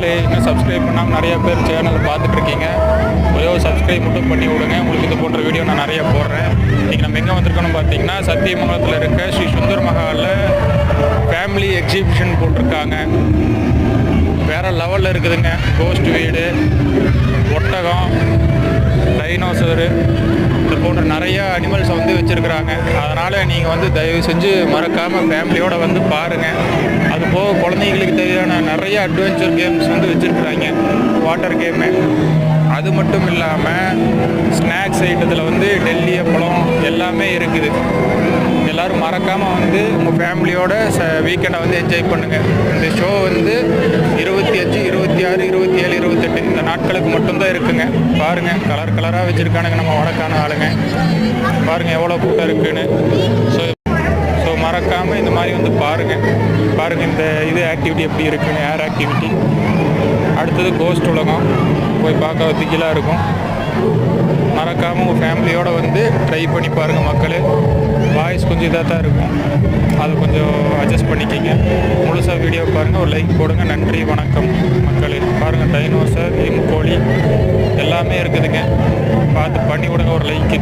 மக்களே, இன்னும் சப்ஸ்கிரைப் பண்ணாமல் நிறையா பேர் சேனலை பார்த்துட்ருக்கீங்க. ஒரே ஒரு சப்ஸ்கிரைப் மட்டும் பண்ணி விடுங்க. உங்களுக்கு இது போன்ற வீடியோ நான் நிறையா போடுறேன். இன்றைக்கி நம்ம எங்கே வந்திருக்கோன்னு பார்த்தீங்கன்னா, சத்தியமங்கலத்தில் இருக்க ஸ்ரீ சுந்தர் மஹாலில் ஃபேமிலி எக்ஸிபிஷன் போட்டிருக்காங்க. வேறு லெவலில் இருக்குதுங்க. கோஸ்ட் வீடு, ஒட்டகம், டைனோசரு, இது போன்ற நிறையா அனிமல்ஸை வந்து வச்சுருக்குறாங்க. அதனால் நீங்கள் வந்து தயவு செஞ்சு மறக்காமல் ஃபேமிலியோடு வந்து பாருங்கள். அதுபோக குழந்தைங்களுக்கு தேவையான நிறைய அட்வென்ச்சர் கேம்ஸ் வந்து வச்சுருக்குறாங்க. வாட்டர் கேமு, அது மட்டும் இல்லாமல் ஸ்நாக்ஸ் ஐட்டத்தில் வந்து டெல்லி அப்பளம் எல்லாமே இருக்குது. எல்லோரும் மறக்காமல் வந்து உங்கள் ஃபேமிலியோட வீக்கெண்டை வந்து என்ஜாய் பண்ணுங்கள். இந்த ஷோ வந்து 25, 26, 27, 28 இந்த நாட்களுக்கு மட்டும்தான் இருக்குங்க. பாருங்கள், கலர் கலராக வச்சுருக்கானுங்க நம்ம வடக்கான ஆளுங்க. பாருங்கள் எவ்வளோ கூட்டம் இருக்குதுன்னு. ஸோ மறக்காமல் இந்த மாதிரி வந்து பாருங்கள். இந்த இது ஆக்டிவிட்டி எப்படி இருக்குன்னு, ஏர் ஆக்டிவிட்டி. அடுத்தது கோஸ்ட் உலகம், போய் பார்க்க திகிலாக இருக்கும். மறக்காமல் உங்கள் ஃபேமிலியோடு வந்து ட்ரை பண்ணி பாருங்கள் மக்களே. வாய்ஸ் கொஞ்சம் இதாக தான் இருக்கும், அது கொஞ்சம் அட்ஜஸ்ட் பண்ணிக்கிங்க. முழுசாக வீடியோ பாருங்கள், ஒரு லைக் போடுங்க. நன்றி, வணக்கம் மக்களே. பாருங்கள், டைனோசர், கோழி எல்லாமே இருக்குதுங்க. பார்த்து பண்ணி விடுங்க ஒரு லைக்கு.